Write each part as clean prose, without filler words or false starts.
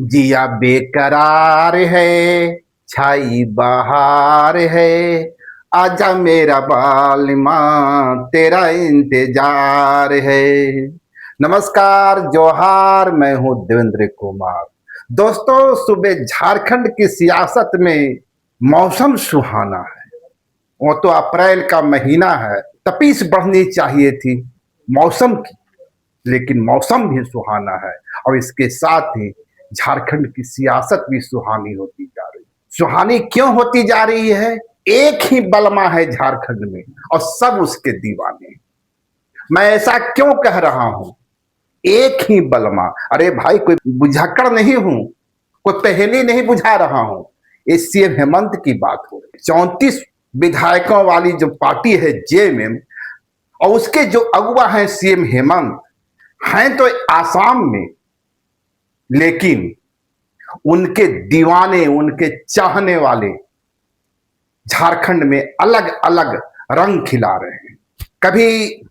जिया बेकरार है, छाई बहार है, आजा मेरा बालिमा, तेरा इंतजार है। नमस्कार, जोहार, मैं हूं देवेंद्र कुमार। दोस्तों, सुबह झारखंड की सियासत में मौसम सुहाना है। वो तो अप्रैल का महीना है, तपीस बढ़नी चाहिए थी मौसम की, लेकिन मौसम भी सुहाना है और इसके साथ ही झारखंड की सियासत भी सुहानी होती जा रही है। सुहानी क्यों होती जा रही है? एक ही बलमा है झारखंड में और सब उसके दीवाने। मैं ऐसा क्यों कह रहा हूं? एक ही बलमा। अरे भाई, कोई बुझक्कड़ नहीं हूं, कोई पहेली नहीं बुझा रहा हूं। ये सीएम हेमंत की बात हो रही। 34 विधायकों वाली जो पार्टी है जेएमएम, और उसके जो अगुवा हैं सीएम हेमंत, हैं तो आसाम में, लेकिन उनके दीवाने, उनके चाहने वाले झारखंड में अलग अलग रंग खिला रहे हैं। कभी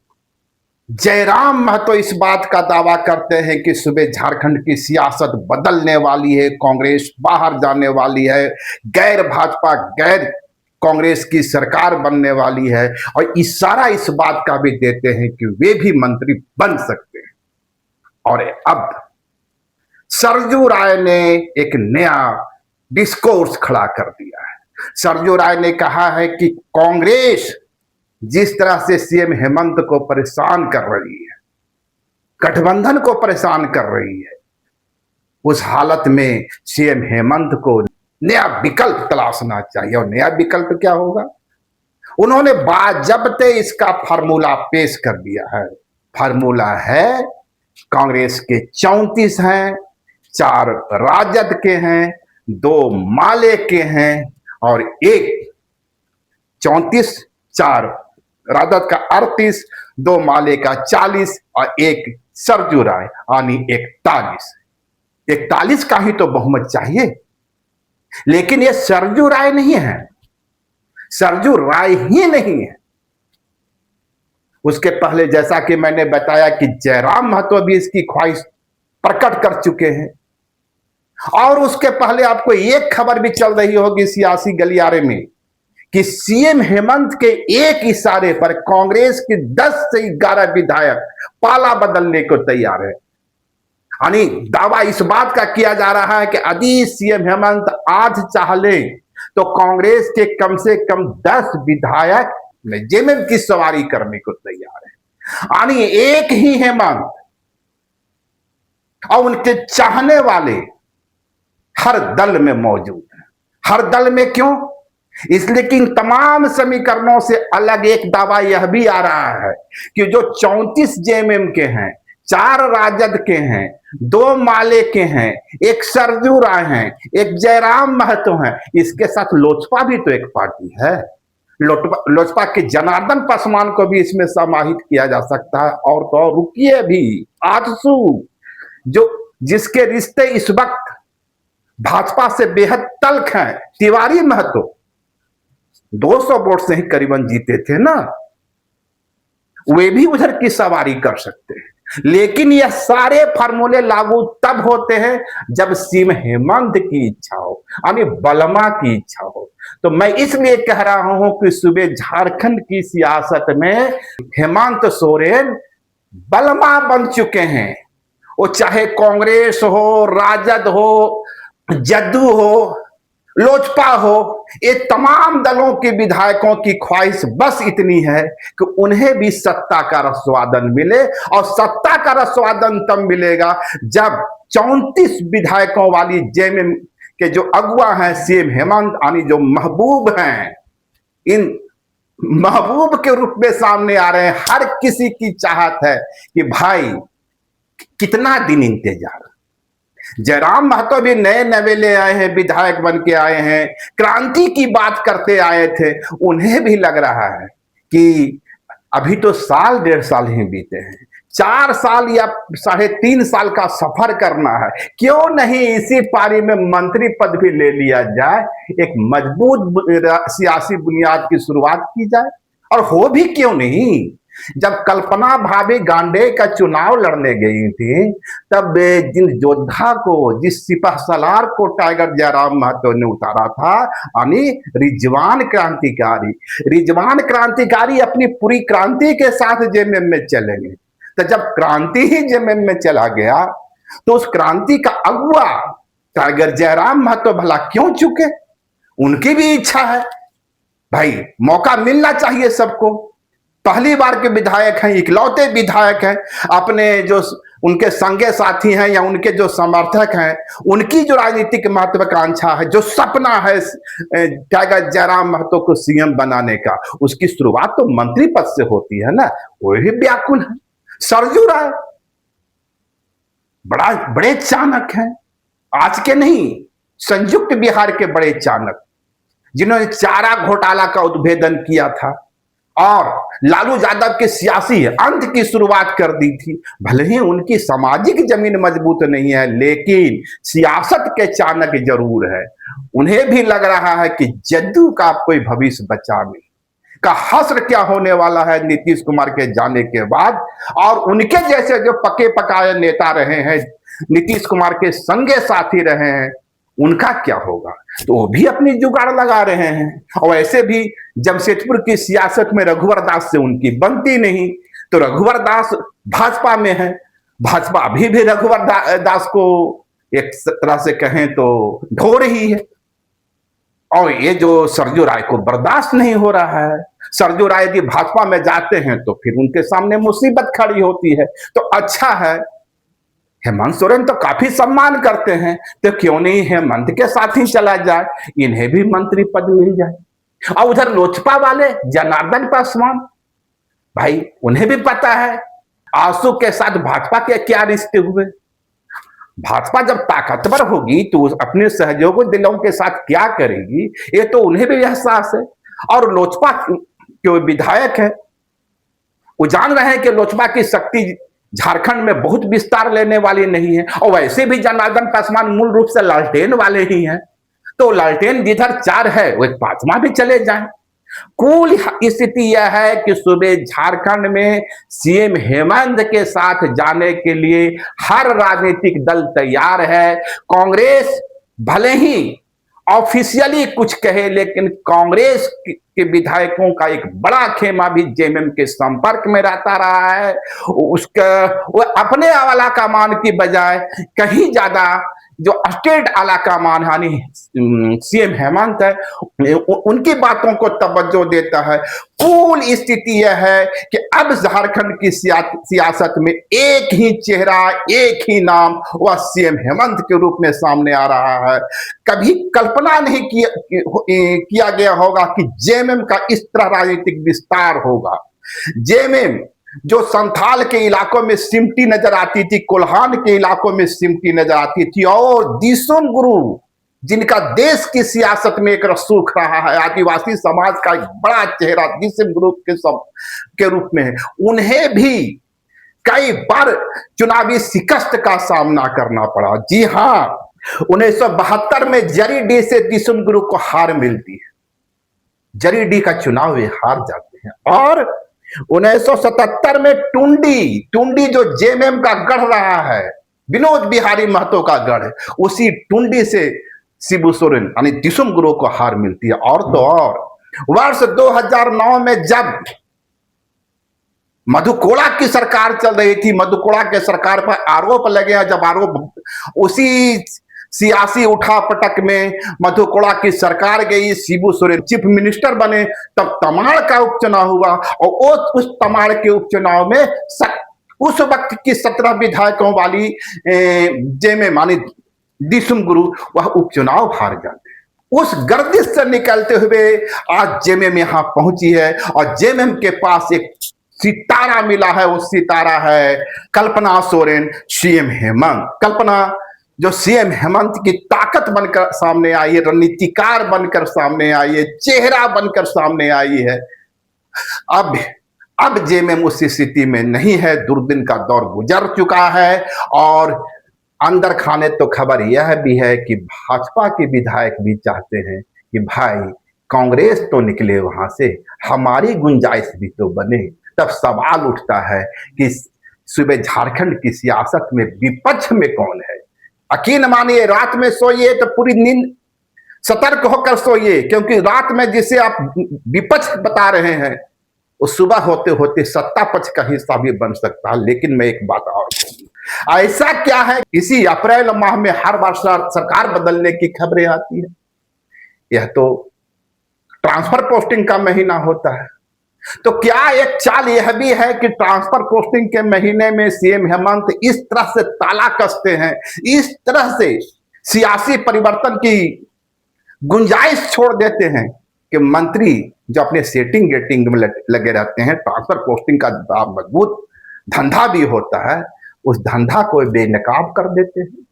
जयराम महतो इस बात का दावा करते हैं कि सुबह झारखंड की सियासत बदलने वाली है, कांग्रेस बाहर जाने वाली है, गैर भाजपा गैर कांग्रेस की सरकार बनने वाली है, और इशारा इस बात का भी देते हैं कि वे भी मंत्री बन सकते हैं। और अब सरजू राय ने एक नया डिस्कोर्स खड़ा कर दिया है। सरजू राय ने कहा है कि कांग्रेस जिस तरह से सीएम हेमंत को परेशान कर रही है, गठबंधन को परेशान कर रही है, उस हालत में सीएम हेमंत को नया विकल्प तलाशना चाहिए। और नया विकल्प क्या होगा? उन्होंने बाजबते इसका फार्मूला पेश कर दिया है। फार्मूला है, कांग्रेस के 34 हैं, 4 राजद के हैं, 2 माले के हैं, और एक 34, 4 राजद का 38, 2 माले का 40 और एक सरजू राय यानी 41। 41 का ही तो बहुमत चाहिए, लेकिन ये सरजू राय नहीं है, सरजू राय ही नहीं है। उसके पहले जैसा कि मैंने बताया कि जयराम महतो भी इसकी ख्वाहिश प्रकट कर चुके हैं, और उसके पहले आपको एक खबर भी चल रही होगी सियासी गलियारे में कि सीएम हेमंत के एक इशारे पर कांग्रेस के 10 से 11 विधायक पाला बदलने को तैयार है। यानी दावा इस बात का किया जा रहा है कि यदि सीएम हेमंत आज चाह ले तो कांग्रेस के कम से कम 10 विधायक जेएमएम की सवारी करने को तैयार है। यानी एक ही हेमंत और उनके चाहने वाले हर दल में मौजूद है। हर दल में क्यों? इसलिए कि इन तमाम समीकरणों से अलग एक दावा यह भी आ रहा है कि जो 34 जेएमएम के हैं, 4 राजद के हैं, 2 माले के हैं, एक सरजू राय हैं, एक जयराम महतो हैं, इसके साथ लोजपा भी तो एक पार्टी है। लोजपा के जनार्दन पासवान को भी इसमें समाहित किया जा सकता है। और तो रुकिए भी, आजसू जो जिसके रिश्ते इस वक्त भाजपा से बेहद तल्ख हैं, तिवारी महतो 200 वोट से ही करीबन जीते थे ना, वे भी उधर की सवारी कर सकते हैं। लेकिन यह सारे फार्मूले लागू तब होते हैं जब सीएम हेमंत की इच्छा हो, यानी बलमा की इच्छा हो। तो मैं इसलिए कह रहा हूं कि सुबह झारखंड की सियासत में हेमंत सोरेन बलमा बन चुके हैं। वो चाहे कांग्रेस हो, राजद हो, जदयू हो, लोजपा हो, ये तमाम दलों के विधायकों की ख्वाहिश बस इतनी है कि उन्हें भी सत्ता का रसवादन मिले, और सत्ता का रसवादन तब मिलेगा जब 34 विधायकों वाली जेएमएम के जो अगुवा हैं सीएम हेमंत, यानी जो महबूब हैं, इन महबूब के रूप में सामने आ रहे हैं। हर किसी की चाहत है कि भाई कितना दिन इंतजार। जयराम महतो भी नए नवेले आए हैं, विधायक बन के आए हैं, क्रांति की बात करते आए थे। उन्हें भी लग रहा है कि अभी तो साल 1.5 साल ही बीते हैं, 4 साल या 3.5 साल का सफर करना है। क्यों नहीं इसी पारी में मंत्री पद भी ले लिया जाए, एक मजबूत सियासी बुनियाद की शुरुआत की जाए। और हो भी क्यों नहीं, जब कल्पना भाभी गांडे का चुनाव लड़ने गई थी, तब जिन योद्धा को, जिस सिपह सलार को टाइगर जयराम महतो ने उतारा था, यानी रिजवान क्रांतिकारी, रिजवान क्रांतिकारी अपनी पूरी क्रांति के साथ जेएमएम में चलेंगे। तो जब क्रांति ही जेएमएम में चला गया, तो उस क्रांति का अगुआ टाइगर जयराम महतो भला क्यों चुके? उनकी भी इच्छा है भाई, मौका मिलना चाहिए सबको। पहली बार के विधायक हैं, इकलौते विधायक हैं, अपने जो उनके संगे साथी हैं या उनके जो समर्थक हैं, उनकी जो राजनीतिक महत्वाकांक्षा है, जो सपना है टाइगर जयराम महतो को सीएम बनाने का, उसकी शुरुआत तो मंत्री पद से होती है ना। वो भी व्याकुल है। सरजू राय बड़े चाणक्य हैं, आज के नहीं, संयुक्त बिहार के बड़े चाणक्य, जिन्होंने चारा घोटाला का उद्भेदन किया था और लालू यादव के सियासी अंत की शुरुआत कर दी थी। भले ही उनकी सामाजिक जमीन मजबूत नहीं है, लेकिन सियासत के चाणक्य जरूर है। उन्हें भी लग रहा है कि जदयू का कोई भविष्य बचा नहीं, का हश्र क्या होने वाला है नीतीश कुमार के जाने के बाद। और उनके जैसे जो पके पकाए नेता रहे हैं, नीतीश कुमार के संगे साथी रहे हैं, उनका क्या होगा? तो वो भी अपनी जुगाड़ लगा रहे हैं। और ऐसे भी जमशेदपुर की सियासत में रघुवर दास से उनकी बनती नहीं, तो रघुवर दास भाजपा में है, भाजपा अभी भी रघुवर दास को एक तरह से कहें तो ढो रही है। और ये जो सरजू राय को बर्दाश्त नहीं हो रहा है। सरजू राय यदि भाजपा में जाते हैं तो फिर उनके सामने मुसीबत खड़ी होती है। तो अच्छा है, हेमंत सोरेन तो काफी सम्मान करते हैं, तो क्यों नहीं हेमंत के साथ ही चला जाए, इन्हें भी मंत्री पद मिल जाए। और उधर लोजपा वाले जनार्दन पासवान, भाई उन्हें भी पता है आंसू के साथ भाजपा के क्या रिश्ते हुए। भाजपा जब ताकतवर होगी तो अपने सहयोगी दलों के साथ क्या करेगी, ये तो उन्हें भी एहसास है। और लोजपा के विधायक है, वो जान रहे हैं कि लोजपा की शक्ति झारखंड में बहुत विस्तार लेने वाली नहीं है। और वैसे भी जनार्दन पासवान मूल रूप से लालटेन वाले ही हैं, तो लालटेन जिधर 4 है वो 5वां भी चले जाए। कुल स्थिति यह है कि सुबह झारखंड में सीएम हेमंत के साथ जाने के लिए हर राजनीतिक दल तैयार है। कांग्रेस भले ही ऑफिशियली कुछ कहे, लेकिन कांग्रेस के विधायकों का एक बड़ा खेमा भी जेएमएम के संपर्क में रहता रहा है। उसका वो अपने आला कमान की बजाय कहीं ज्यादा जो स्टेट आला कमान यानी सीएम हेमंत है, उनकी बातों को तवज्जो देता है। कुल स्थिति यह है कि अब झारखंड की सियासत में एक ही चेहरा, एक ही नाम, वह सीएम हेमंत के रूप में सामने आ रहा है। कभी कल्पना नहीं किया गया होगा कि जेएमएम का इस तरह राजनीतिक विस्तार होगा। जेएमएम जो संथाल के इलाकों में सिमटी नजर आती थी, कोल्हान के इलाकों में सिमटी नजर आती थी, और दिसुम गुरु जिनका देश की सियासत में एक रसूख रहा है, आदिवासी समाज का एक बड़ा चेहरा दिसुम गुरु के रूप में है, उन्हें भी कई बार चुनावी शिकस्त का सामना करना पड़ा। जी हां, 1972 में जरीडीह से दिसुम गुरु को हार मिलती है, जरीडीह का चुनाव वे हार जाते हैं। और 1977 में टुंडी जो जेएमएम का गढ़ रहा है, विनोद बिहारी महतो का गढ़ है, उसी टुंडी से शिबू सोरेन यानी दिसुम गुरु को हार मिलती है। और तो और वर्ष 2009 में जब मधुकोड़ा की सरकार चल रही थी, मधुकोड़ा के सरकार पर आरोप लगे, जब आरोप उसी सियासी उठापटक में मधुकोड़ा की सरकार गई, शिबू सोरेन चीफ मिनिस्टर बने, तब तमाड़ का उपचुनाव हुआ। और उस तमाड़ के उपचुनाव में उस वक्त की 17 विधायकों वाली जेएमएम मानी दिसुम गुरु वह उपचुनाव हार जाते हैं। उस गर्दिश से निकलते हुए आज जेएमएम यहां पहुंची है, और जेएमएम के पास एक सितारा मिला है। वो सितारा है कल्पना सोरेन, सीएम हेमंत। कल्पना जो सीएम हेमंत की ताकत बनकर सामने आई है, रणनीतिकार बनकर सामने आई है, चेहरा बनकर सामने आई है। अब जेएमएम उस स्थिति में नहीं है, दुर्दिन का दौर गुजर चुका है। और अंदर खाने तो खबर यह भी है कि भाजपा के विधायक भी चाहते हैं कि भाई कांग्रेस तो निकले वहां से, हमारी गुंजाइश भी तो बने। तब सवाल उठता है कि सूबे झारखंड की सियासत में विपक्ष में कौन है। यकीन मानिए, रात में सोइए तो पूरी नींद सतर्क होकर सोइए, क्योंकि रात में जिसे आप विपक्ष बता रहे हैं वो सुबह होते होते सत्ता पक्ष का हिस्सा भी बन सकता है। लेकिन मैं एक बात और कहूंगा, ऐसा क्या है इसी अप्रैल माह में हर बार सरकार बदलने की खबरें आती है। यह तो ट्रांसफर पोस्टिंग का महीना होता है, तो क्या एक चाल यह भी है कि ट्रांसफर पोस्टिंग के महीने में सीएम हेमंत इस तरह से ताला कसते हैं, इस तरह से सियासी परिवर्तन की गुंजाइश छोड़ देते हैं कि मंत्री जो अपने सेटिंग गेटिंग में लगे रहते हैं, ट्रांसफर पोस्टिंग का मजबूत धंधा भी होता है, उस धंधा को बेनकाब कर देते हैं।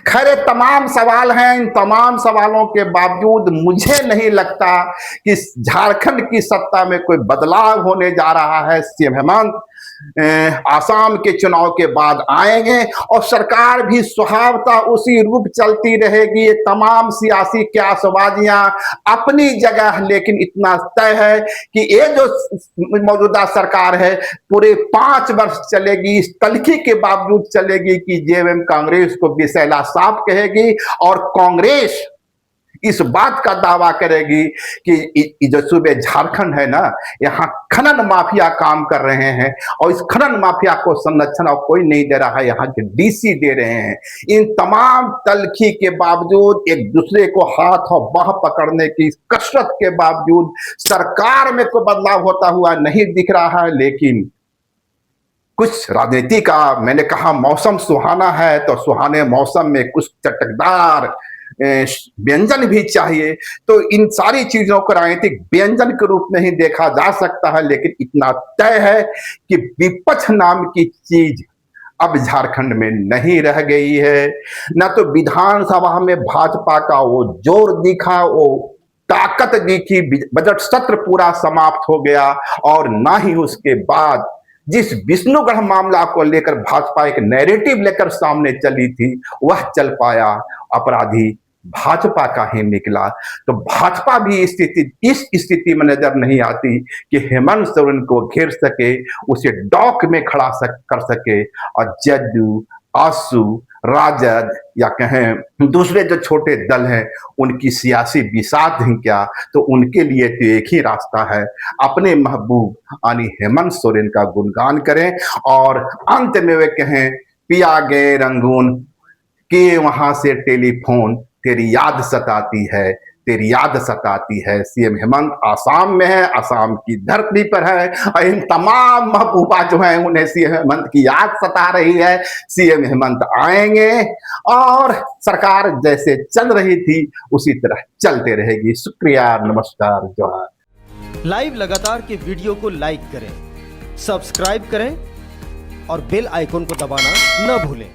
खैर, तमाम सवाल हैं। इन तमाम सवालों के बावजूद मुझे नहीं लगता कि झारखंड की सत्ता में कोई बदलाव होने जा रहा है। सीएम हेमंत आसाम के चुनाव के बाद आएंगे और सरकार भी स्वभावतः उसी रूप चलती रहेगी। तमाम सियासी क्यासबाजियां अपनी जगह, लेकिन इतना तय है कि ये जो मौजूदा सरकार है पूरे 5 वर्ष चलेगी। इस तलखी के बावजूद चलेगी कि जेएमएम कांग्रेस को विषैला साफ कहेगी और कांग्रेस इस बात का दावा करेगी कि जो सूबे झारखंड है ना, यहाँ खनन माफिया काम कर रहे हैं और इस खनन माफिया को संरक्षण और कोई नहीं दे रहा है, यहाँ के डीसी दे रहे हैं। इन तमाम तलखी के बावजूद, एक दूसरे को हाथ और बाह पकड़ने की कसरत के बावजूद सरकार में कोई बदलाव होता हुआ नहीं दिख रहा है। लेकिन कुछ राजनीति का, मैंने कहा मौसम सुहाना है, तो सुहाने मौसम में कुछ चटकदार व्यंजन भी चाहिए। तो इन सारी चीजों को राजनीतिक व्यंजन के रूप में ही देखा जा सकता है। लेकिन इतना तय है कि विपक्ष नाम की चीज अब झारखंड में नहीं रह गई है। न तो विधानसभा में भाजपा का वो जोर दिखा, वो ताकत दिखी, बजट सत्र पूरा समाप्त हो गया, और ना ही उसके बाद जिस विष्णुगढ़ मामला को लेकर भाजपा एक नैरेटिव लेकर सामने चली थी वह चल पाया। अपराधी भाजपा का ही निकला। तो भाजपा भी इस स्थिति में नजर नहीं आती कि हेमंत सोरेन को घेर सके, उसे डॉक में खड़ा कर सके, और जदयू, आसू, राजद या कहें दूसरे जो छोटे दल हैं उनकी सियासी बिसात ही क्या, तो उनके लिए तो एक ही रास्ता है, अपने महबूब यानी हेमंत सोरेन का गुणगान करें और अंत में वे कहें, पिया गए रंगून कि वहां से टेलीफोन, तेरी याद सताती है, तेरी याद सताती है। सीएम हेमंत आसाम में है, आसाम की धरती पर है, और इन तमाम महबूबा जो हैं उन्हें सीएम हेमंत की याद सता रही है। सीएम हेमंत आएंगे और सरकार जैसे चल रही थी उसी तरह चलते रहेगी। शुक्रिया, नमस्कार, जोहार। लाइव लगातार के वीडियो को लाइक करें, सब्सक्राइब करें और बेल आइकन को दबाना न भूलें।